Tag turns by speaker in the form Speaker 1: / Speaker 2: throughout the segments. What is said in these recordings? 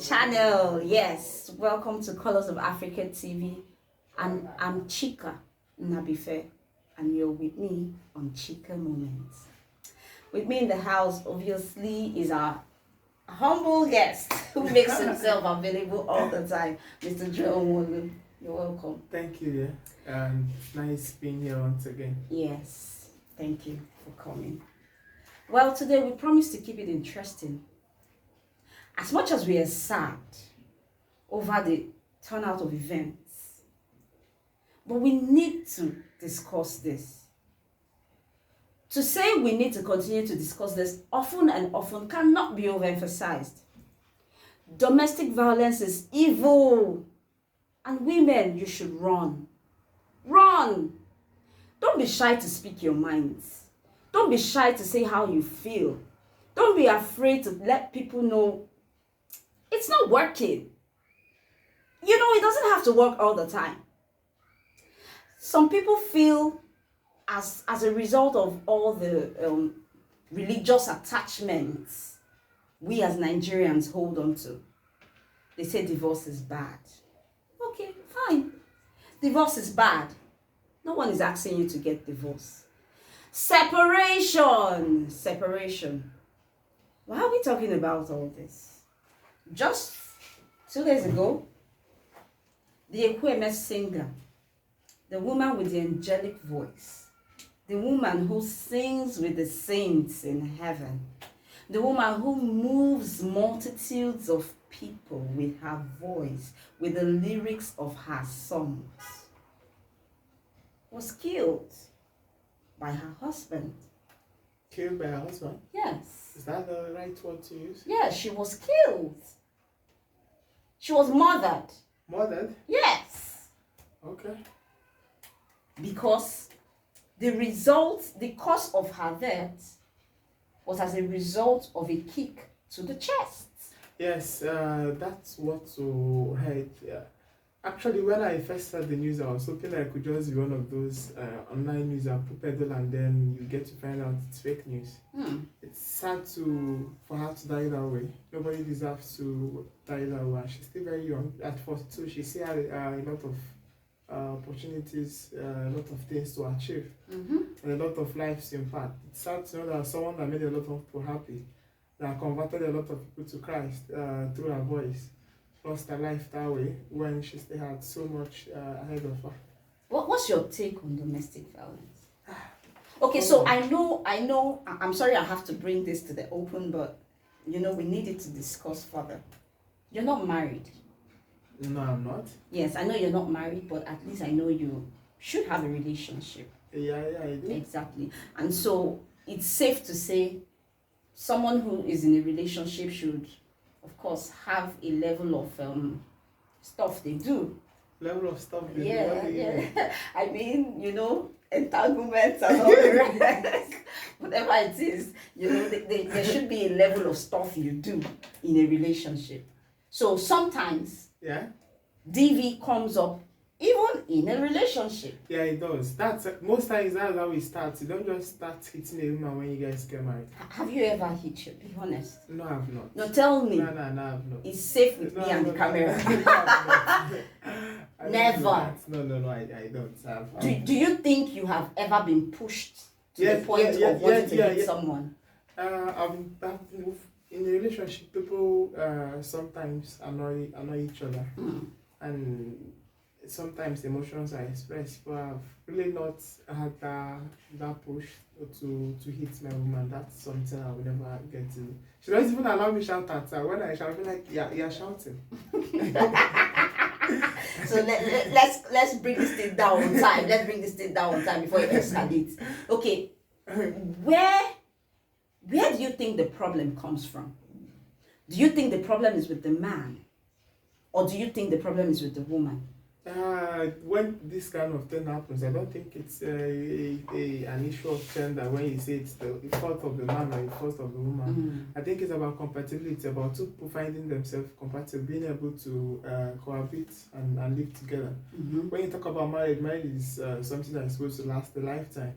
Speaker 1: channel. Yes, welcome to Colors of Africa TV. And I'm Chika Nabife, and you're with me on Chika Moments. With me in the house, obviously, is our humble guest who makes himself available all the time, Mr. Joe Nwolu. You're welcome.
Speaker 2: Thank you, yeah. Nice being here once again.
Speaker 1: Yes, thank you for coming. Well, today we promise to keep it interesting. As much as we are sad over the turnout of events, but we need to discuss this. To say we need to continue to discuss this often and often cannot be overemphasized. Domestic violence is evil, and women, you should run. Run! Don't be shy to speak your minds. Don't be shy to say how you feel. Don't be afraid to let people know it's not working. You know, it doesn't have to work all the time. Some people feel as a result of all the religious attachments we as Nigerians hold on to, they say divorce is bad. Okay, fine. Divorce is bad. No one is asking you to get divorced. Separation. Why are we talking about all this? Just 2 days ago, the Ekweme singer, the woman with the angelic voice, the woman who sings with the saints in heaven, the woman who moves multitudes of people with her voice, with the lyrics of her songs, was killed by her husband.
Speaker 2: Killed by her husband?
Speaker 1: Yes.
Speaker 2: Is that the right word to use?
Speaker 1: Yes, she was killed. She was murdered.
Speaker 2: Murdered?
Speaker 1: Yes.
Speaker 2: Okay.
Speaker 1: Because the cause of her death was as a result of a kick to the chest.
Speaker 2: Yes, that's what I heard. Yeah. Actually, when I first heard the news, I was hoping I could just be one of those online news and peddle, and then you get to find out it's fake news. It's sad for her to die that way. Nobody deserves to die that way. She's still very young. At 42, she still had a lot of opportunities, a lot of things to achieve, and a lot of lives impact. It's sad to know that someone that made a lot of people happy, that converted a lot of people to Christ through her voice, lost her life that way when she still had so much ahead of her.
Speaker 1: What's your take on domestic violence? Okay, so I know, I'm sorry I have to bring this to the open, but you know, we needed to discuss further. You're not married.
Speaker 2: No, I'm not.
Speaker 1: Yes, I know you're not married, but at least I know you should have a relationship.
Speaker 2: Yeah, I do.
Speaker 1: Exactly. And so it's safe to say someone who is in a relationship should, of course, have a level of stuff they do.
Speaker 2: Level of stuff they do?
Speaker 1: Yeah. I mean, you know, entanglements and all the rest. Whatever it is, you know, there should be a level of stuff you do in a relationship. So sometimes, DV comes up even in a relationship.
Speaker 2: Yeah, it does. Most times that's how it starts. You don't just start hitting a woman when you guys get married.
Speaker 1: Have you ever hit you? Be honest.
Speaker 2: No, I've not.
Speaker 1: No, tell me.
Speaker 2: No, I've not.
Speaker 1: It's safe with me and the camera. Never.
Speaker 2: No, I don't.
Speaker 1: Do you think you have ever been pushed to the point of wanting to hit someone?
Speaker 2: In a relationship, people sometimes annoy each other, and sometimes emotions are expressed. But I've really not had that push to hit my woman. That's something I will never get to. She doesn't even allow me to shout at her. When I shout, I feel like you're shouting.
Speaker 1: So let's bring this thing down on time. Let's bring this thing down on time before it escalates. Okay, where do you think the problem comes from? Do you think the problem is with the man, or do you think the problem is with the woman?
Speaker 2: When this kind of thing happens, I don't think it's an issue of gender when you say it's the fault of the man or the fault of the woman. I think it's about compatibility, about two people finding themselves compatible, being able to cohabit and live together. When you talk about marriage is something that's supposed to last a lifetime.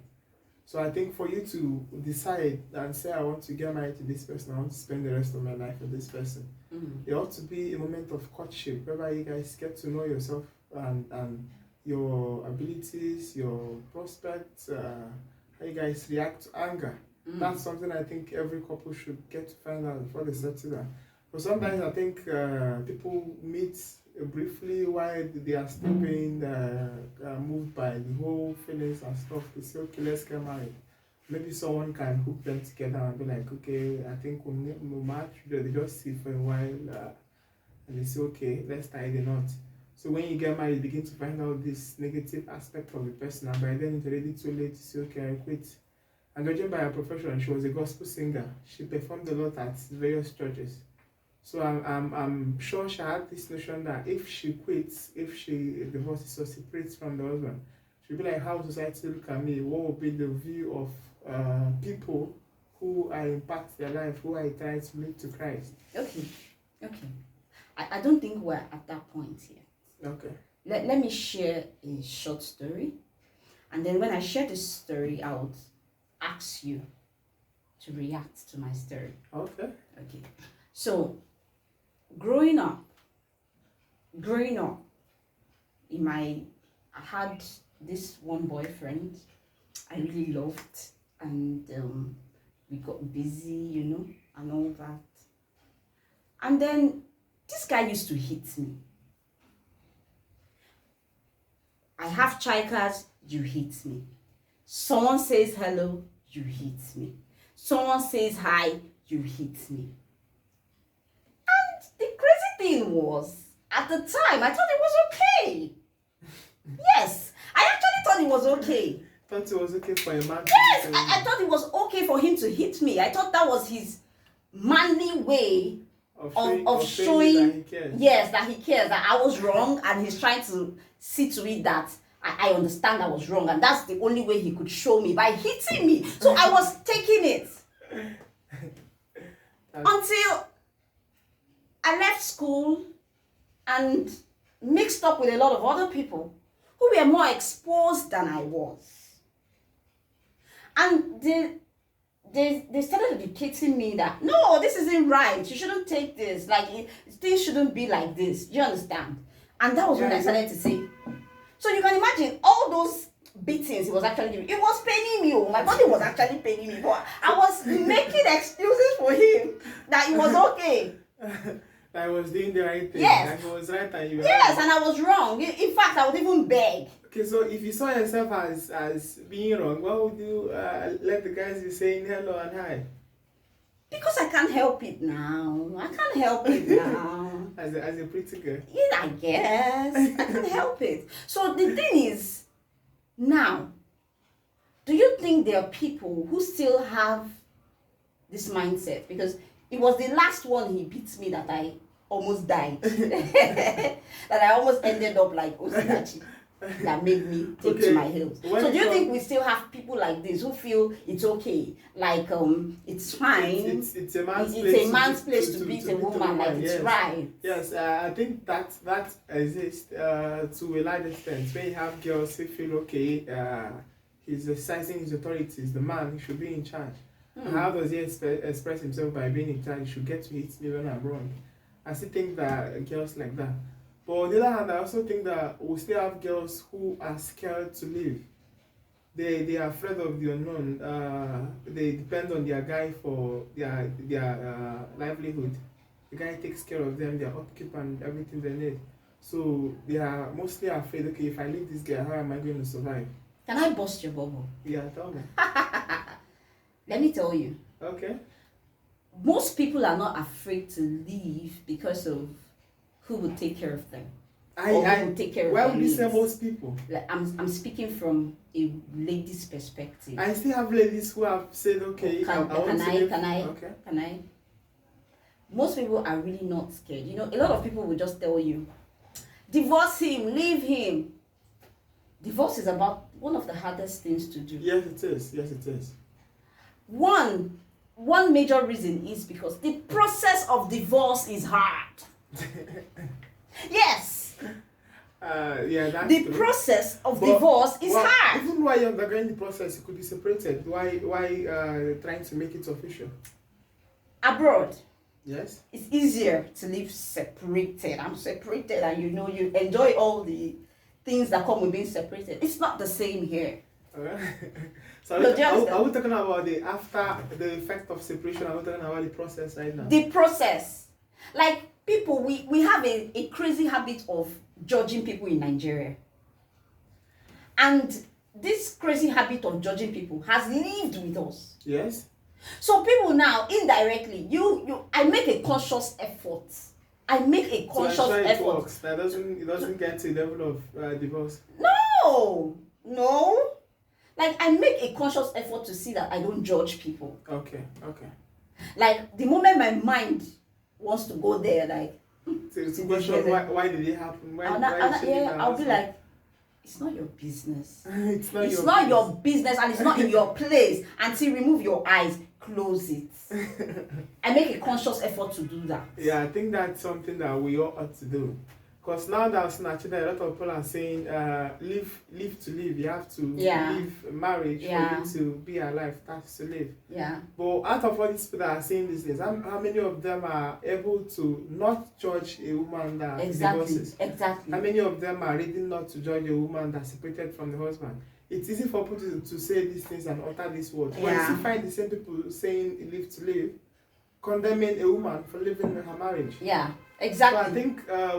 Speaker 2: So I think for you to decide and say, I want to get married to this person, I want to spend the rest of my life with this person, There ought to be a moment of courtship whereby you guys get to know yourself and your abilities, your prospects, how you guys react to anger. That's something I think every couple should get to find out before they settle down. But sometimes I think people meet briefly while they are still being moved by the whole feelings and stuff. They say, okay, let's get married. Maybe someone can hook them together and be like, okay, I think we'll match. They just see for a while and they say, okay, let's tie the knot. So when you get married, you begin to find out this negative aspect of the person, and by then it's already too late to say, okay, I quit. And judging by her profession, she was a gospel singer. She performed a lot at various churches. So I'm sure she had this notion that if she quits, if she divorces or separates from the husband, she'll be like, how society look at me? What will be the view of people who I impact their life, who I try to lead to Christ?
Speaker 1: Okay. I don't think we're at that point yet.
Speaker 2: Okay.
Speaker 1: Let me share a short story. And then when I share this story, I would ask you to react to my story.
Speaker 2: Okay.
Speaker 1: So, growing up, I had this one boyfriend I really loved, and we got busy, and all that. And then this guy used to hit me. I have chikers, you hit me. Someone says hello, you hit me. Someone says hi, you hit me. And the crazy thing was, at the time, I thought it was okay. Yes, I actually thought it was okay.
Speaker 2: Thought it was okay for a man to
Speaker 1: Yes, I thought it was okay for him to hit me. I thought that was his manly way of showing
Speaker 2: that he cares.
Speaker 1: Yes, that he cares, that I was wrong, and he's trying to see to it that I understand I was wrong, and that's the only way he could show me, by hitting me. So I was taking it until I left school and mixed up with a lot of other people who were more exposed than I was. And they started educating me that, no, this isn't right. You shouldn't take this. Like, things shouldn't be like this. Do you understand? And that was when I started to say. So you can imagine all those beatings he was actually giving. It was paining me. Oh, my body was actually paining me. But I was making excuses for him that it was okay.
Speaker 2: That I was doing the right thing.
Speaker 1: Yes.
Speaker 2: Like I was right and you were
Speaker 1: Yes,
Speaker 2: right.
Speaker 1: and I was wrong. In fact, I would even beg.
Speaker 2: Okay, so if you saw yourself as being wrong, why would you let the guys be saying hello and hi?
Speaker 1: Because I can't help it now. I can't help it now.
Speaker 2: As a pretty girl.
Speaker 1: Yeah, I guess. I can't help it. So the thing is, now, do you think there are people who still have this mindset? Because it was the last one he beat me that I almost died. That I almost ended up like Osinachi. That made me take to my heels. So do you think we still have people like this who feel it's okay? Like it's fine.
Speaker 2: It's a man's
Speaker 1: place to beat a woman. Like
Speaker 2: yes.
Speaker 1: It's right.
Speaker 2: Yes, I think that exists to a large extent. When you have girls who feel okay, he's exercising his authorities. The man, he should be in charge. How does he express himself by being in charge? He should get to hit me when I'm wrong. I still think that girls like that. But on the other hand, I also think that we still have girls who are scared to live. They are afraid of the unknown. They depend on their guy for their livelihood. The guy takes care of them, their upkeep and everything they need. So they are mostly afraid, okay, if I leave this guy, how am I going to survive?
Speaker 1: Can I bust your bubble?
Speaker 2: Yeah, tell me.
Speaker 1: Let me tell you.
Speaker 2: Okay.
Speaker 1: Most people are not afraid to leave because of who will take care of them. Who will take care of
Speaker 2: why
Speaker 1: their
Speaker 2: would you say
Speaker 1: needs.
Speaker 2: most people?
Speaker 1: Like, I'm speaking from a lady's perspective.
Speaker 2: I still have ladies who have said, okay,
Speaker 1: Can I?
Speaker 2: Okay.
Speaker 1: Most people are really not scared. You know, a lot of people will just tell you, divorce him, leave him. Divorce is about one of the hardest things to do.
Speaker 2: Yes, it is. Yes, it is.
Speaker 1: One major reason is because the process of divorce is hard. Yes.
Speaker 2: That's
Speaker 1: the
Speaker 2: true.
Speaker 1: process of divorce is hard.
Speaker 2: Even while you're undergoing the process, you could be separated. Why trying to make it official?
Speaker 1: Abroad,
Speaker 2: Yes.
Speaker 1: It's easier to live separated. I'm separated, and you enjoy all the things that come with being separated. It's not the same here.
Speaker 2: So
Speaker 1: No, do you understand?
Speaker 2: are we talking about the after the effect of separation? Are we talking about the process right now?
Speaker 1: The process. Like people, we have a crazy habit of judging people in Nigeria. And this crazy habit of judging people has lived with us.
Speaker 2: Yes.
Speaker 1: So people now, indirectly, I make a conscious effort. I make a conscious
Speaker 2: to ensure
Speaker 1: effort.
Speaker 2: It works. That it doesn't get to the level of divorce.
Speaker 1: No. Like, I make a conscious effort to see that I don't judge people.
Speaker 2: Okay.
Speaker 1: Like, the moment my mind wants to go there, like,
Speaker 2: to question why did it happen?
Speaker 1: I'll be like, it's not your business.
Speaker 2: It's not
Speaker 1: your business, and it's not in your place. Until remove your eyes, close it. I make a conscious effort to do that.
Speaker 2: Yeah, I think that's something that we all ought to do. Because now that Osinachi, a lot of people are saying, live to live. You have to live marriage for you to be alive. That's to live.
Speaker 1: Yeah.
Speaker 2: But out of all these people that are saying these things, how many of them are able to not judge a woman that divorces?
Speaker 1: Exactly.
Speaker 2: How many of them are ready not to judge a woman that's separated from the husband? It's easy for people to say these things and utter these words. But you still find the same people saying live to live, condemning a woman for living in her marriage.
Speaker 1: Yeah. Exactly.
Speaker 2: So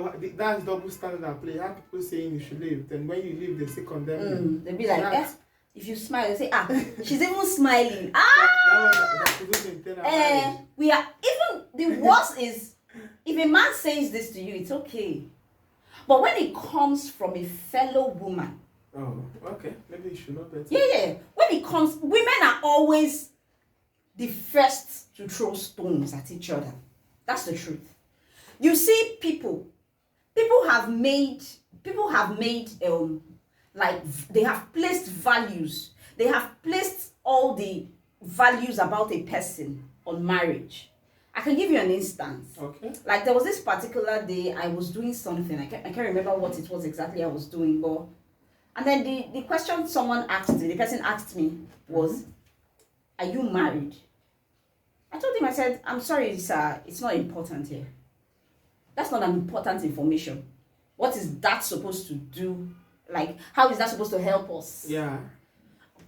Speaker 2: I think that's double standard at play. You have people saying you should leave, then when you leave, they still condemn you.
Speaker 1: They'll be like, if you smile, they say, she's even smiling. We are even the worst is if a man says this to you, it's okay. But when it comes from a fellow woman.
Speaker 2: Oh, okay. Maybe you should know better.
Speaker 1: Yeah. When it comes, women are always the first to throw stones at each other. That's the truth. You see, people have made like they have placed values. They have placed all the values about a person on marriage. I can give you an instance.
Speaker 2: Okay.
Speaker 1: Like there was this particular day I was doing something. I can't remember what it was exactly I was doing, but and then the question the person asked me was, are you married? I told him, I said, I'm sorry, sir, it's not important here. That's not an important information. What is that supposed to do? Like, how is that supposed to help us?
Speaker 2: Yeah.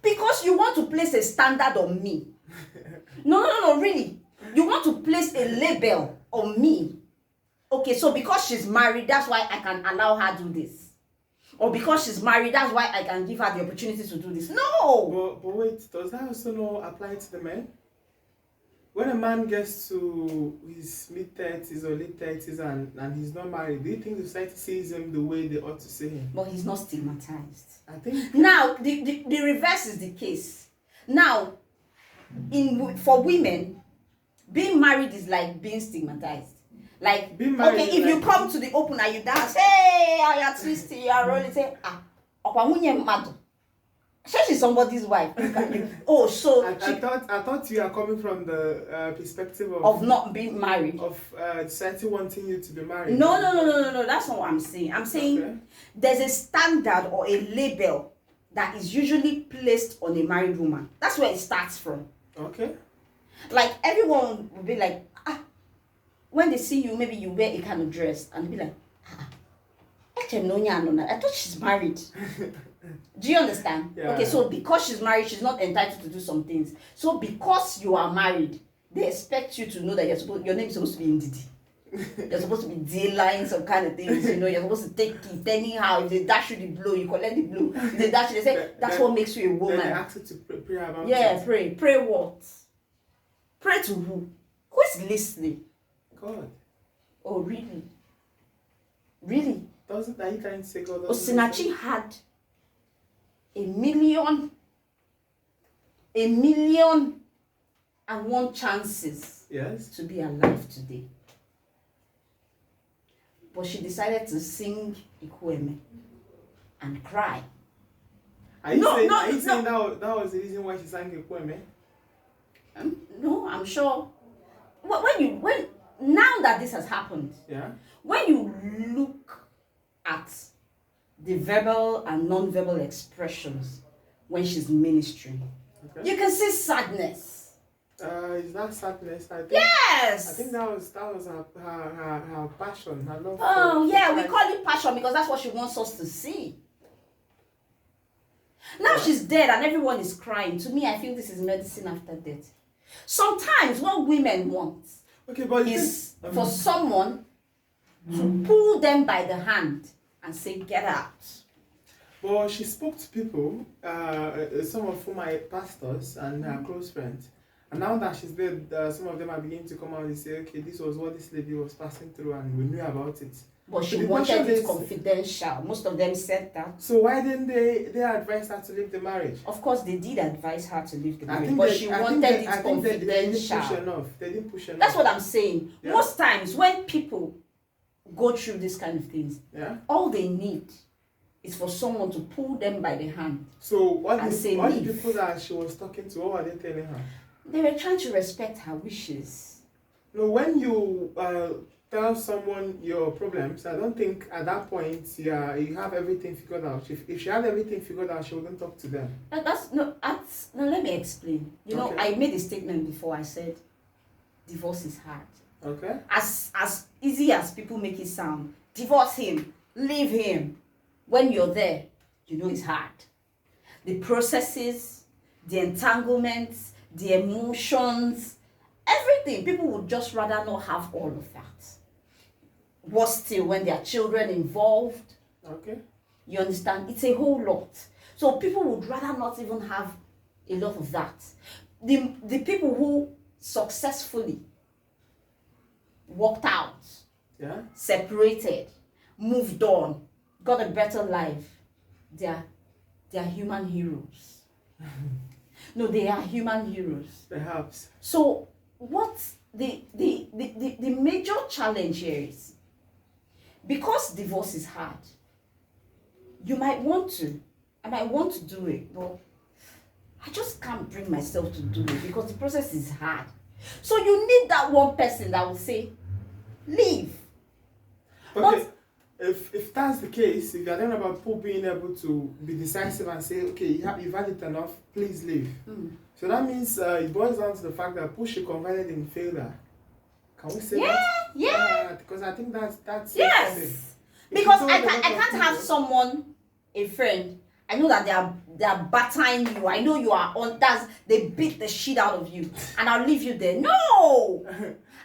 Speaker 1: Because you want to place a standard on me. No, really. You want to place a label on me. Okay, so because she's married, that's why I can allow her to do this. Or because she's married, that's why I can give her the opportunity to do this. No!
Speaker 2: But wait, does that also not apply to the men? When a man gets to his mid-30s or late 30s and he's not married, do you think society sees him the way they ought to see him?
Speaker 1: But he's not stigmatized.
Speaker 2: I think...
Speaker 1: Now, the reverse is the case. Now, for women, being married is like being stigmatized. Like, okay, if you come to the open and you dance, hey, you're twisty, you're rolling, say, she's somebody's wife. Oh, so
Speaker 2: I thought you are coming from the perspective
Speaker 1: of not being married.
Speaker 2: Of society wanting you to be married.
Speaker 1: No. That's not what I'm saying. I'm saying there's a standard or a label that is usually placed on a married woman. That's where it starts from. Okay. Like everyone will be like, when they see you, maybe you wear a kind of dress and be like, I thought she's married. Do you understand?
Speaker 2: Yeah.
Speaker 1: Okay, so because she's married, she's not entitled to do some things. So because you are married, they expect you to know that your name is supposed to be Ndidi. You're supposed to be delaying some kind of things, you're supposed to take it anyhow. If they dash you the blow, you collect the blow. If they dash you, they say, that's what makes you a woman.
Speaker 2: Then they ask you to pray about
Speaker 1: it. Pray. Pray what? Pray to who? Who is listening?
Speaker 2: God.
Speaker 1: Oh, really? Really?
Speaker 2: Doesn't that you trying to say God?
Speaker 1: Osinachi had a million and one chances to be alive today. But she decided to sing Ikweme and cry.
Speaker 2: Are you saying that was the reason why she sang Ikweme?
Speaker 1: No, I'm sure. When now that this has happened, when you look at the verbal and non-verbal expressions when she's ministering, you can see sadness.
Speaker 2: Is that sadness? I
Speaker 1: Yes.
Speaker 2: think that was her passion, her love.
Speaker 1: Oh,
Speaker 2: for
Speaker 1: yeah, we
Speaker 2: Christ.
Speaker 1: call it passion because that's what she wants us to see. Now
Speaker 2: Yeah.
Speaker 1: she's dead and everyone is crying. To me, I feel this is medicine after death. Sometimes what women want
Speaker 2: Okay, but
Speaker 1: is for someone to pull them by the hand and say, get out.
Speaker 2: Well, she spoke to people, some of whom are pastors and her close friends. And now that she's dead, some of them are beginning to come out and say, okay, this was what this lady was passing through and we knew about it.
Speaker 1: But
Speaker 2: So
Speaker 1: she
Speaker 2: the
Speaker 1: wanted
Speaker 2: question
Speaker 1: it
Speaker 2: is,
Speaker 1: confidential. Most of them said that.
Speaker 2: so why didn't they advise her to leave the marriage?
Speaker 1: Of course, they did advise her to leave the
Speaker 2: I
Speaker 1: marriage,
Speaker 2: think
Speaker 1: but
Speaker 2: they-
Speaker 1: she
Speaker 2: I think
Speaker 1: wanted
Speaker 2: they-
Speaker 1: it
Speaker 2: I think they didn't push
Speaker 1: confidential.
Speaker 2: enough. They didn't push enough.
Speaker 1: That's what I'm saying.
Speaker 2: Yeah.
Speaker 1: Most times when people go through this kind of things,
Speaker 2: Yeah.
Speaker 1: all they need is for someone to pull them by the hand.
Speaker 2: So what
Speaker 1: And say
Speaker 2: the
Speaker 1: leave.
Speaker 2: people that she was talking to, what were they telling her?
Speaker 1: They were trying to respect her wishes.
Speaker 2: No, when you tell someone your problems, I don't think at that point you have everything figured out. If she had everything figured out, she wouldn't talk to them.
Speaker 1: No, let me explain. You know,
Speaker 2: Okay.
Speaker 1: I made a statement before. I said, divorce is hard.
Speaker 2: Okay?
Speaker 1: As easy as people make it sound, divorce him, leave him. When you're there, you know it's hard. The processes, the entanglements, the emotions, everything. People would just rather not have all of that. Worse still, when there are children involved,
Speaker 2: Okay?
Speaker 1: you understand? It's a whole lot. So people would rather not even have a lot of that. The people who successfully walked out,
Speaker 2: Yeah?
Speaker 1: separated, moved on, got a better life, they are human heroes. No, they are human heroes.
Speaker 2: Perhaps.
Speaker 1: So what the major challenge here is, because divorce is hard, I might want to do it, but I just can't bring myself to do it because the process is hard. So you need that one person that will say, leave.
Speaker 2: Okay. If that's the case, if you're talking about people being able to be decisive and say, okay, you've had it enough, please leave. So that means it boils down to the fact that people she confided in failure. Can we say that?
Speaker 1: Yeah.
Speaker 2: Because I think that's
Speaker 1: Yes.
Speaker 2: If
Speaker 1: Because
Speaker 2: you
Speaker 1: I
Speaker 2: told a lot of
Speaker 1: can't have
Speaker 2: people-
Speaker 1: someone, a friend. I know that they are battering you. I know you are on. They beat the shit out of you, and I'll leave you there. No.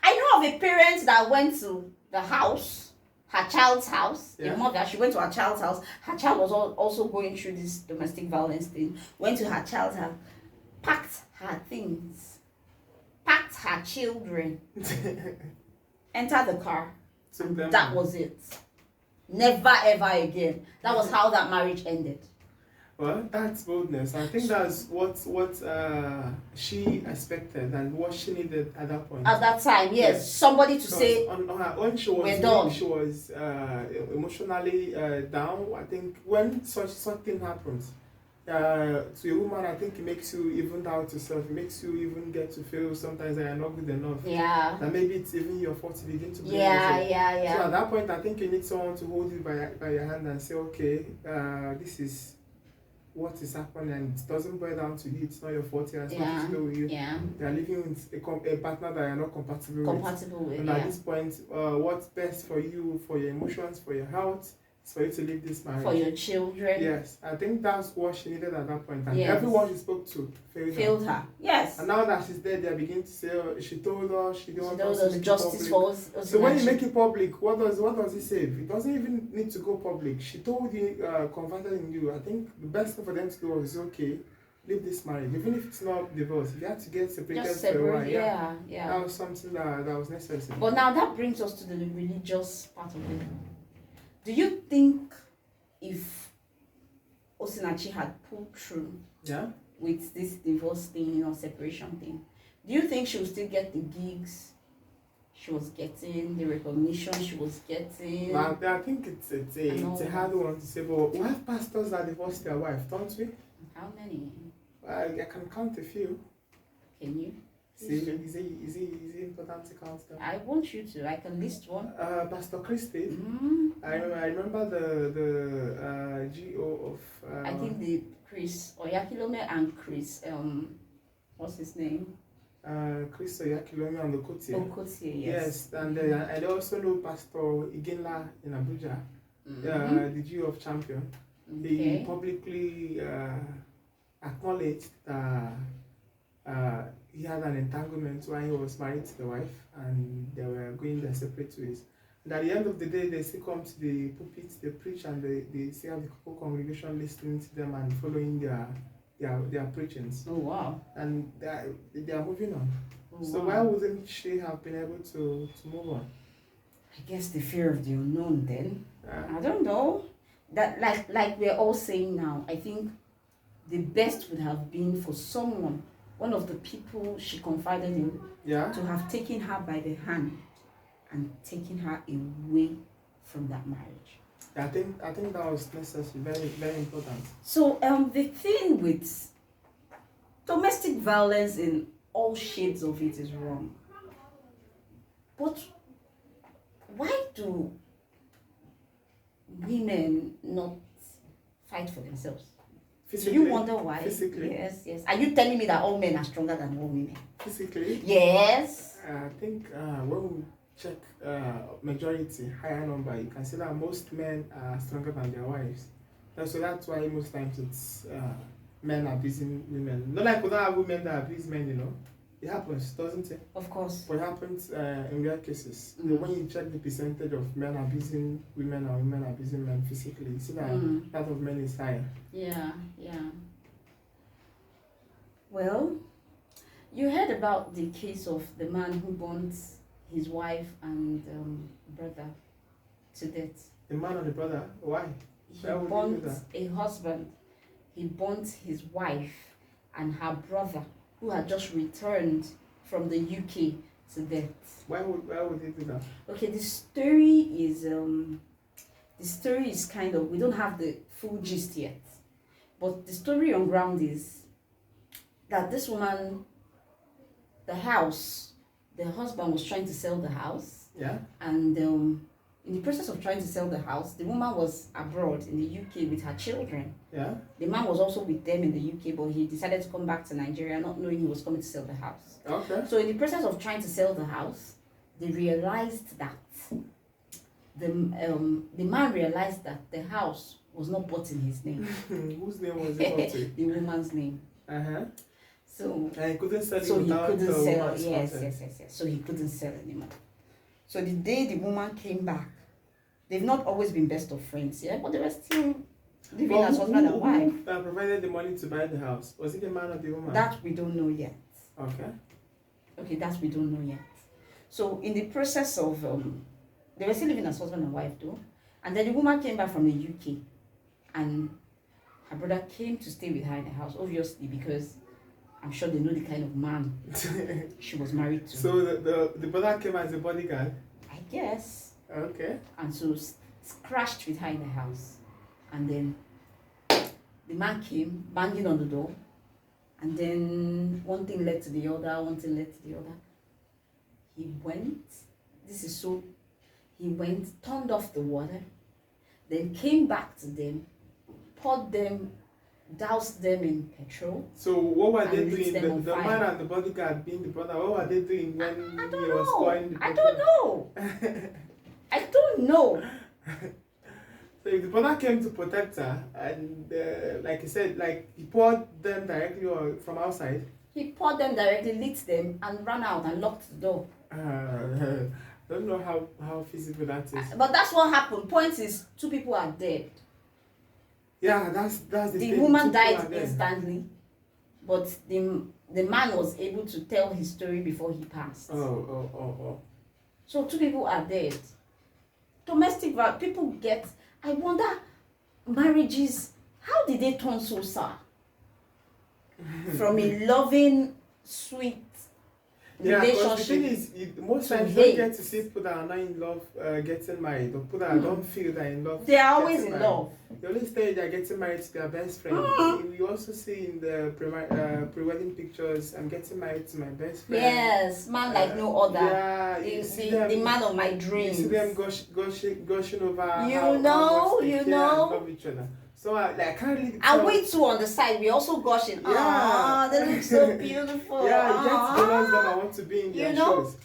Speaker 1: I know of a parent that went to the house, her child's house.
Speaker 2: Yeah.
Speaker 1: A mother, she went to her child's house. Her child was also going through this domestic violence thing. Went to her child's house, packed her things, packed her children, entered the car.
Speaker 2: Took them
Speaker 1: That
Speaker 2: out.
Speaker 1: was it. Never ever again. That was how that marriage ended.
Speaker 2: Well, that's boldness. I think that's what she expected and what she needed at that point.
Speaker 1: At that time, yes.
Speaker 2: Yes.
Speaker 1: Somebody to
Speaker 2: Because
Speaker 1: say,
Speaker 2: on her own, she was
Speaker 1: we're
Speaker 2: weak,
Speaker 1: done.
Speaker 2: she was emotionally down. I think when such thing happens to a woman, I think it makes you even doubt yourself. It makes you even get to feel sometimes that you're not good enough.
Speaker 1: yeah,
Speaker 2: That maybe it's even your fault to begin to blame
Speaker 1: yeah,
Speaker 2: yourself.
Speaker 1: yeah,
Speaker 2: So
Speaker 1: yeah.
Speaker 2: at that point, I think you need someone to hold you by your hand and say, okay, this is what is happening, and it doesn't boil down to you. It's not your fault. It has nothing to do with you.
Speaker 1: Yeah,
Speaker 2: You are living with a partner that you're not compatible with.
Speaker 1: compatible with,
Speaker 2: And at
Speaker 1: yeah.
Speaker 2: this point, what's best for you, for your emotions, for your health, is for you to leave this marriage.
Speaker 1: For your children.
Speaker 2: Yes, I think that's what she needed at that point. And
Speaker 1: Yes.
Speaker 2: everyone she spoke to failed her.
Speaker 1: Her. Yes.
Speaker 2: And now that she's dead, they are beginning to say, oh, she told us she didn't want us to make it
Speaker 1: justice
Speaker 2: public.
Speaker 1: for
Speaker 2: So when you
Speaker 1: Osinachi.
Speaker 2: make it public, what does it save? It doesn't even need to go public. She told you, confided in you. I think the best thing for them to do was, okay, leave this marriage. Even if it's not divorce, if you had to get separated
Speaker 1: Just
Speaker 2: for a while,
Speaker 1: separate, yeah.
Speaker 2: that was something that was necessary.
Speaker 1: But now that brings us to the religious part of it. Do you think if Osinachi had pulled through
Speaker 2: Yeah?
Speaker 1: with this divorce thing or separation thing, do you think she would still get the gigs she was getting, the recognition she was getting?
Speaker 2: But I think it's a hard one to say, but we have pastors that divorce their wife, don't we?
Speaker 1: How many?
Speaker 2: I can count a few.
Speaker 1: Can you?
Speaker 2: Is it important to count them?
Speaker 1: I want you to. I can list one.
Speaker 2: Pastor Christie.
Speaker 1: Mm-hmm.
Speaker 2: I remember the GO of.
Speaker 1: I think the Chris Oyakilome and Chris what's his name?
Speaker 2: Christo Yakilomi on the Kotie.
Speaker 1: Okotie, yes.
Speaker 2: Yes, and I also know Pastor Iginla in Abuja, the Jew of Champion.
Speaker 1: Okay.
Speaker 2: He publicly acknowledged that he had an entanglement while he was married to the wife, and they were going their separate ways. And at the end of the day, they still come to the pulpit, they preach, and they still have the whole congregation listening to them and following their preachings.
Speaker 1: Oh wow.
Speaker 2: And they are moving on.
Speaker 1: Oh,
Speaker 2: So
Speaker 1: wow.
Speaker 2: why wouldn't she have been able to move on?
Speaker 1: I guess the fear of the unknown then. I don't know. That like we're all saying now, I think the best would have been for someone, one of the people she confided in, to have taken her by the hand and taken her away from that marriage.
Speaker 2: I think that was necessary, very, very important.
Speaker 1: So the thing with domestic violence in all shades of it is wrong. But why do women not fight for themselves?
Speaker 2: Physically,
Speaker 1: Do you wonder why?
Speaker 2: Physically.
Speaker 1: Yes, yes. Are you telling me that all men are stronger than all women?
Speaker 2: Physically?
Speaker 1: Yes.
Speaker 2: I think when we check majority, higher number, you can see that most men are stronger than their wives. So that's why most times it's men abusing women. Not like we don't have women that abuse men, you know. It happens, doesn't it?
Speaker 1: Of course.
Speaker 2: But it happens in rare cases.
Speaker 1: Mm.
Speaker 2: When you check the percentage of men abusing women or women abusing men physically, you see that that of men is higher.
Speaker 1: Yeah, yeah. Well, you heard about the case of the man who burnt his wife and brother to death.
Speaker 2: The man and the brother, why?
Speaker 1: He burnt a husband. He burnt his wife and her brother, who had just returned from the UK, to death.
Speaker 2: Why would they do that?
Speaker 1: Okay, the story is kind of, we don't have the full gist yet, but the story on ground is that this woman, the husband was trying to sell the house.
Speaker 2: Yeah.
Speaker 1: And in the process of trying to sell the house, the woman was abroad in the UK with her children.
Speaker 2: Yeah.
Speaker 1: The man was also with them in the UK, but he decided to come back to Nigeria, not knowing he was coming to sell the house.
Speaker 2: Okay.
Speaker 1: So in the process of trying to sell the house, they realized that the man realized that the house was not bought in his name.
Speaker 2: Whose name was it bought in?
Speaker 1: The woman's name. So
Speaker 2: and he couldn't sell it
Speaker 1: so he
Speaker 2: without
Speaker 1: couldn't
Speaker 2: the
Speaker 1: sell.
Speaker 2: woman's
Speaker 1: Yes.
Speaker 2: consent.
Speaker 1: So he couldn't sell anymore. So the day the woman came back, they've not always been best of friends, yeah, but they were still living as husband and wife.
Speaker 2: Who provided the money to buy the house? Was it the man or the woman?
Speaker 1: That we don't know yet.
Speaker 2: Okay,
Speaker 1: that we don't know yet. So in the process of they were still living as husband and wife though, and then the woman came back from the UK, and her brother came to stay with her in the house, obviously because I'm sure they know the kind of man she was married to.
Speaker 2: So the brother came as a bodyguard?
Speaker 1: I guess.
Speaker 2: Okay.
Speaker 1: And so crashed with her in the house, and then the man came banging on the door, and then one thing led to the other, he went, turned off the water, then came back to them, poured them, doused them in petrol.
Speaker 2: So what were they
Speaker 1: and lit
Speaker 2: doing?
Speaker 1: them
Speaker 2: The
Speaker 1: on
Speaker 2: man
Speaker 1: fire.
Speaker 2: and the bodyguard being the brother, what were they doing when
Speaker 1: I
Speaker 2: he
Speaker 1: don't
Speaker 2: was
Speaker 1: know.
Speaker 2: pouring the
Speaker 1: I
Speaker 2: petrol?
Speaker 1: don't know. I don't know.
Speaker 2: So if the brother came to protect her, and like he said, like he poured them directly or from outside.
Speaker 1: He poured them directly, lit them, and ran out and locked the door.
Speaker 2: Don't know how feasible that is.
Speaker 1: But that's what happened. Point is, 2 people are dead.
Speaker 2: Yeah, that's the
Speaker 1: The
Speaker 2: thing.
Speaker 1: woman
Speaker 2: 2 people are
Speaker 1: died
Speaker 2: dead.
Speaker 1: instantly, but the man was able to tell his story before he passed.
Speaker 2: Oh.
Speaker 1: So 2 people are dead. Domestic violence, people get, I wonder, marriages, how did they turn so sour? From a loving, sweet
Speaker 2: Yeah, because the thing
Speaker 1: relationship.
Speaker 2: is, most
Speaker 1: to
Speaker 2: times you don't
Speaker 1: hate.
Speaker 2: get to see people that are not in love getting married, or people that don't feel they're in love.
Speaker 1: They are always
Speaker 2: getting
Speaker 1: in
Speaker 2: married.
Speaker 1: love.
Speaker 2: They always tell you they're getting married to their best friend. You also see in the pre-wedding pictures, I'm getting married to my best friend.
Speaker 1: Yes, man like no other.
Speaker 2: Yeah, you see them,
Speaker 1: The man of my
Speaker 2: you
Speaker 1: dreams.
Speaker 2: see them gushing over
Speaker 1: You
Speaker 2: how
Speaker 1: know,
Speaker 2: much they
Speaker 1: you
Speaker 2: care
Speaker 1: know.
Speaker 2: and love each other. So I can't really
Speaker 1: And
Speaker 2: tell.
Speaker 1: we too on the side, we also gushing.
Speaker 2: Yeah.
Speaker 1: Ah, they look so beautiful.
Speaker 2: Yeah, I get
Speaker 1: Aw.
Speaker 2: jealous that I want to be in their
Speaker 1: You know?
Speaker 2: shoes.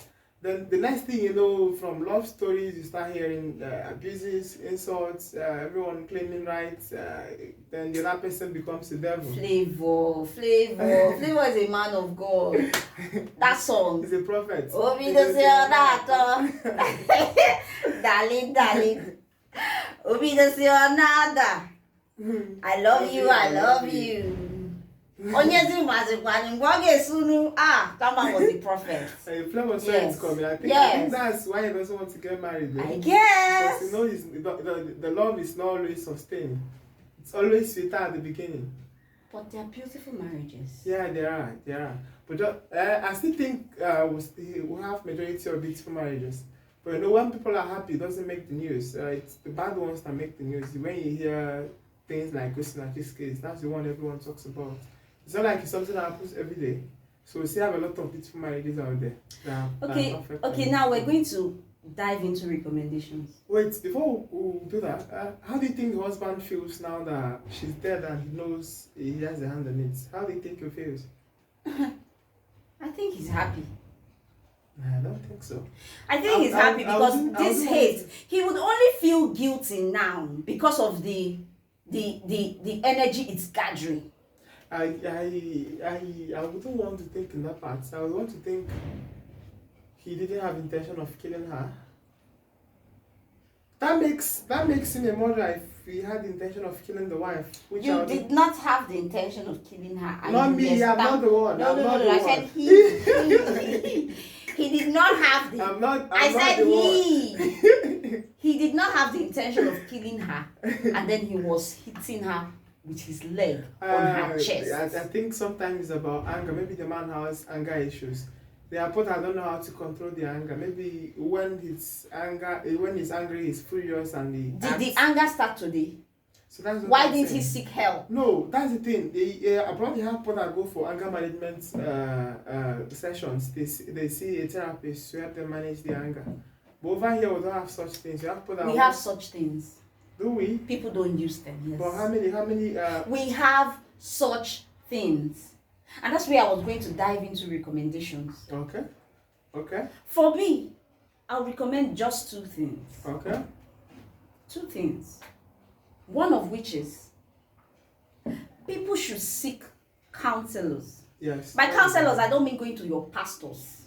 Speaker 2: Then the next thing you know, from love stories, you start hearing abuses, insults, everyone claiming rights. Then the other person becomes the devil.
Speaker 1: Flavor is a man of God. That song.
Speaker 2: He's a prophet.
Speaker 1: Obi does that. Darling. Obi does nada. I love you. Onyezi mazigwani ngwage sunu. That man was a prophet.
Speaker 2: A flame of science coming. I think that's why he doesn't want to get married. Though.
Speaker 1: I guess.
Speaker 2: Because the love is not always sustained. It's always sweeter at the beginning.
Speaker 1: But they are beautiful marriages.
Speaker 2: Yeah, they are. But I still think we have majority of beautiful marriages. But when people are happy, it doesn't make the news. It's the bad ones that make the news. When you hear things like Osinachi's case, that's the one everyone talks about. It's not like it's something that happens every day. So we still have a lot of beautiful marriages out there.
Speaker 1: Okay. Now we're going to dive into recommendations.
Speaker 2: Wait, before we do that, how do you think the husband feels now that she's dead and he knows he has a hand in it? How do you think he feels?
Speaker 1: I think he's happy.
Speaker 2: I don't think so.
Speaker 1: I think he's happy because this hate, he would only feel guilty now because of the energy it's gathering.
Speaker 2: I wouldn't want to think in that part. I would want to think he didn't have intention of killing her. That makes him a murderer if he had the intention of killing the wife. Which
Speaker 1: you did not have the intention of killing her.
Speaker 2: Not me, I'm not the one.
Speaker 1: No, I said he. He did not have the. I said he. He did not have the intention of killing her, and then he was hitting her with his leg on her chest.
Speaker 2: I think sometimes it's about anger. Maybe the man has anger issues. The apostle don't know how to control the anger. Maybe when he's angry, he's furious and he.
Speaker 1: Did the anger start today?
Speaker 2: So that's
Speaker 1: why didn't he seek help?
Speaker 2: No, that's the thing. Apparently, have people that go for anger management sessions. They see a therapist to help them manage the anger. But over here, we don't have such things. We have
Speaker 1: such things.
Speaker 2: Do we?
Speaker 1: People don't use them. Yes.
Speaker 2: But how many?
Speaker 1: We have such things, and that's where I was going to dive into recommendations.
Speaker 2: Okay.
Speaker 1: For me, I'll recommend just 2 things.
Speaker 2: Okay.
Speaker 1: 2 things. One of which is people should seek counselors.
Speaker 2: Yes.
Speaker 1: By counselors, I don't mean going to your pastors.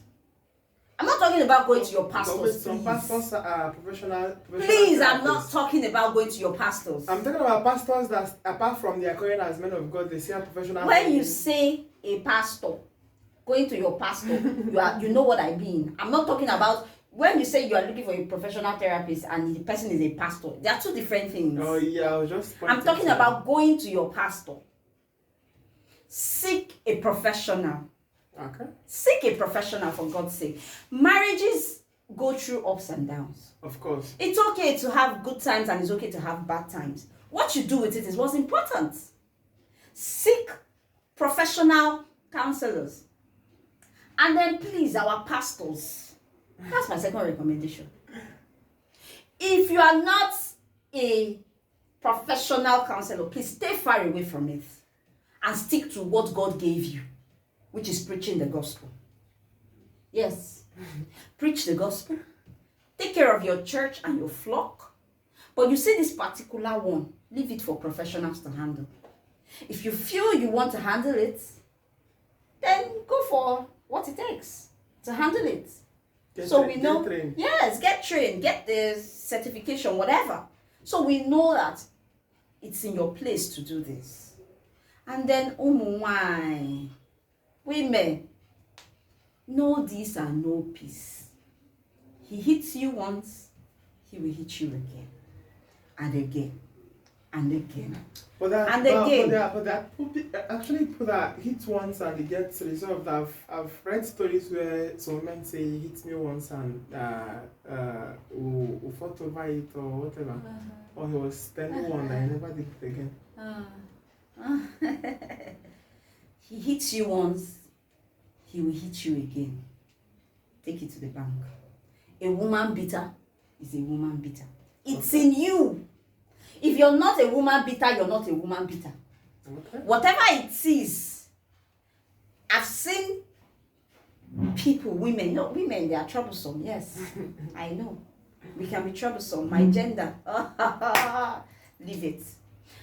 Speaker 1: I'm not talking about going to your pastors.
Speaker 2: Some pastors are professional.
Speaker 1: Please, I'm not talking about going to your pastors.
Speaker 2: I'm talking about pastors that, apart from their calling as men of God, they see a professional.
Speaker 1: When you say a pastor, going to your pastor, you know what I mean. I'm not talking about when you say you are looking for a professional therapist and the person is a pastor. They are 2 different things.
Speaker 2: Oh yeah, I was just.
Speaker 1: I'm talking about going to your pastor. Seek a professional.
Speaker 2: Okay.
Speaker 1: Seek a professional, for God's sake. Marriages go through ups and downs.
Speaker 2: Of course.
Speaker 1: It's okay to have good times and it's okay to have bad times. What you do with it is what's important. Seek professional counselors. And then please, our pastors. That's my second recommendation. If you are not a professional counselor, please stay far away from it and stick to what God gave you, which is preaching the gospel. Yes. Preach the gospel. Take care of your church and your flock. But you see this particular one, leave it for professionals to handle. If you feel you want to handle it, then go for what it takes to handle it. Get trained. Yes, get trained, get the certification, whatever. So we know that it's in your place to do this. And then, women, know this and know peace. He hits you once, he will hit you again. And again. And again.
Speaker 2: But that hit once and it gets resolved. I've read stories where some men say he hits me once and we fought over it or whatever. Or he was spending one and I never did it again.
Speaker 1: He hits you once, he will hit you again. Take it to the bank. A woman beater is a woman beater. It's in you. If you're not a woman beater, you're not a woman beater.
Speaker 2: Okay.
Speaker 1: Whatever it is, I've seen people, women, no, women, they are troublesome. Yes, I know. We can be troublesome. My gender, leave it.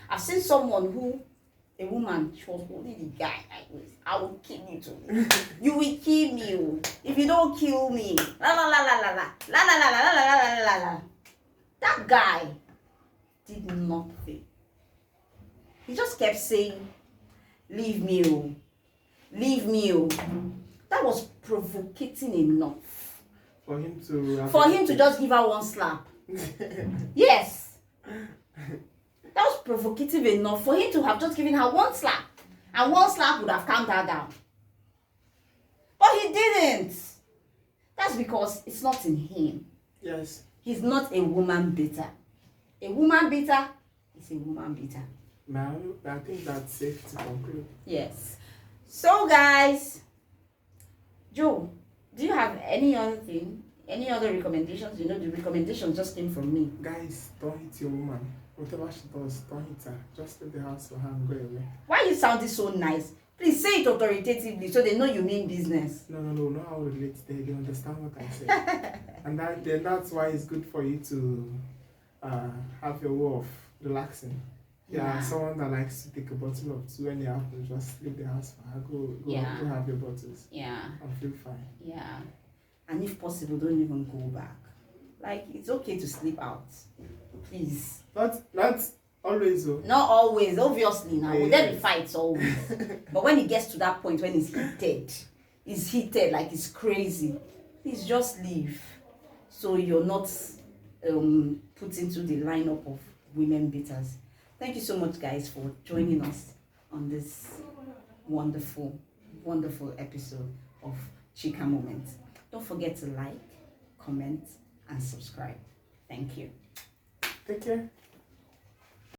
Speaker 1: I've seen someone who, a woman, she was holding the guy like this. I will kill you today. You will kill me. Oh. If you don't kill me, la la la la la la la la la la la la la la la. That guy did nothing. He just kept saying, leave me, oh. Leave me, oh. That was provocating enough
Speaker 2: For him to
Speaker 1: just give her one slap. Yes. That was provocative enough for him to have just given her one slap. And one slap would have calmed her down. But he didn't. That's because it's not in him.
Speaker 2: Yes.
Speaker 1: He's not a woman beater. A woman beater is a woman beater.
Speaker 2: Now, I think that's safe to conclude.
Speaker 1: Yes. So, guys, Joe, do you have any other thing? Any other recommendations? You know, the recommendation just came from me.
Speaker 2: Guys, don't hit your woman. Whatever she does, don't hit her. Just leave the house for her and go away.
Speaker 1: Why you sounding so nice? Please say it authoritatively so they know you mean business.
Speaker 2: No, not how it relates. They understand what I say. And that's why it's good for you to have your way of relaxing. Yeah, someone that likes to take a bottle of 2 anyhow, just leave the house for her. Go have your bottles.
Speaker 1: Yeah.
Speaker 2: And feel fine.
Speaker 1: Yeah. And if possible, don't even go back. Like, it's okay to sleep out. Please.
Speaker 2: Not always though.
Speaker 1: Not always, obviously now. Will there be fights always? But when it gets to that point when it's heated, like it's crazy, please just leave. So you're not put into the lineup of women beaters. Thank you so much, guys, for joining us on this wonderful, wonderful episode of Chica Moments. Don't forget to like, comment, and subscribe. Thank you.
Speaker 2: Take care.